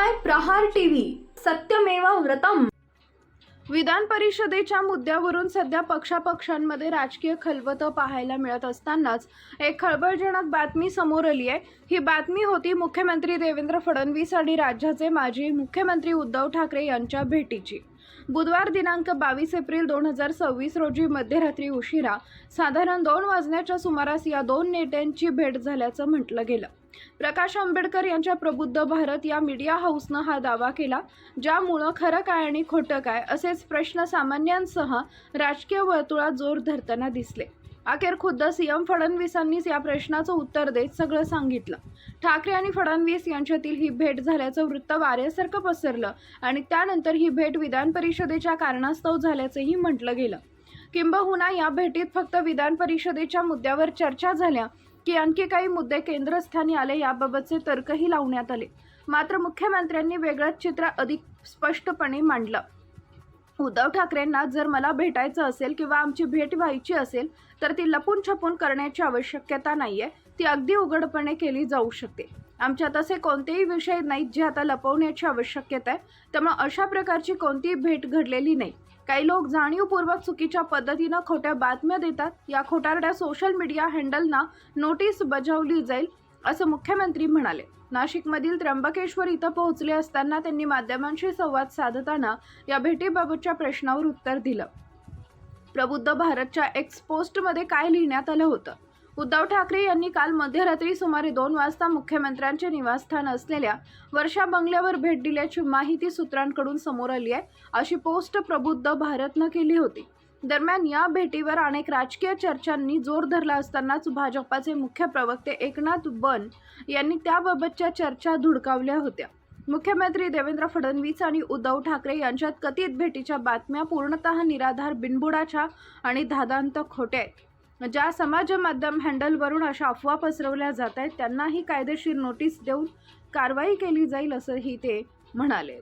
पाहताय प्रहार टीव्ही, सत्यमेव व्रतम। विधान परिषदेच्या मुद्द्यावरून सध्या पक्षांमध्ये राजकीय खलबत पाहायला मिळत असतानाच एक खळबळजनक बातमी समोर आली आहे। ही बातमी होती मुख्यमंत्री देवेंद्र फडणवीस आणि राज्याचे माजी मुख्यमंत्री उद्धव ठाकरे यांच्या भेटीची। बुधवार दिनांक 22 एप्रिल 2026 रोजी मध्यरात्री उशिरा साधारण 2 वाजण्याच्या सुमारास या दोन नेत्यांची भेट झाल्याचं म्हटलं गेलं। प्रकाश आंबेडकर यांच्या प्रबुद्ध भारत या मीडिया हाऊसनं हा दावा केला, ज्यामुळे खरं काय आणि खोटं काय असेच प्रश्न सामान्यांसह राजकीय वर्तुळात जोर धरताना दिसले। अखेर खुद्द सीएम फडणवीसांनीच या प्रश्नाचं उत्तर देत सगळं सांगितलं। ठाकरे आणि फडणवीस यांच्यातील ही भेट झाल्याचं वृत्त वाऱ्यासारखं पसरलं आणि त्यानंतर ही भेट विधान परिषदेच्या कारणास्तव झाल्याचंही म्हटलं गेलं। किंबहुना या भेटीत फक्त विधान परिषदेच्या मुद्द्यावर चर्चा झाल्या की आणखी काही मुद्दे केंद्रस्थानी आले याबाबतचे तर्कही लावण्यात आले। मात्र मुख्यमंत्र्यांनी वेगळंच चित्र अधिक स्पष्टपणे मांडलं। उद्धव ठाकरेंना जर मला भेटायचं असेल किंवा आमची भेट व्हायची असेल तर ती लपून छपून करण्याची आवश्यकता नाहीये, ती अगदी उघडपणे केली जाऊ शकते। आमच्यात असे कोणतेही विषय नाहीत जे आता लपवण्याची आवश्यकता आहे, त्यामुळे अशा प्रकारची कोणतीही भेट घडलेली नाही। काही लोक जाणीवपूर्वक चुकीच्या पद्धतीनं खोट्या बातम्या देतात। या खोटारड्या सोशल मीडिया हँडलना नोटीस बजावली जाईल असं मुख्यमंत्री म्हणाले। नाशिकमधील त्र्यंबकेश्वर इथं पोहोचले असताना त्यांनी माध्यमांशी संवाद साधताना या भेटीबाबतच्या प्रश्नावर उत्तर दिलं। प्रबुद्ध भारतच्या एक्स पोस्टमध्ये काय लिहिण्यात आलं होतं? उद्धव ठाकरे यांनी काल मध्यरात्री सुमारे 2 वाजता मुख्यमंत्र्यांचे निवासस्थान असलेल्या वर्षा बंगल्यावर भेट दिल्याची माहिती सूत्रांकडून समोर आली आहे, अशी पोस्ट प्रबुद्ध भारतनं केली होती। दरम्यान या भेटीवर अनेक राजकीय चर्चांनी जोर धरला असतानाच भाजपाचे मुख्य प्रवक्ते एकनाथ बन यांनी त्याबाबतच्या चर्चा धुडकावल्या होत्या। मुख्यमंत्री देवेंद्र फडणवीस आणि उद्धव ठाकरे यांच्यात कथित भेटीच्या बातम्या पूर्णतः निराधार, बिनबुडाच्या आणि धादांत खोट्या आहेत। ज्या समाज माध्यम हँडलवरून अशा अफवा पसरवल्या जात आहेत त्यांनाही कायदेशीर नोटीस देऊन कारवाई केली जाईल असंही ते म्हणाले।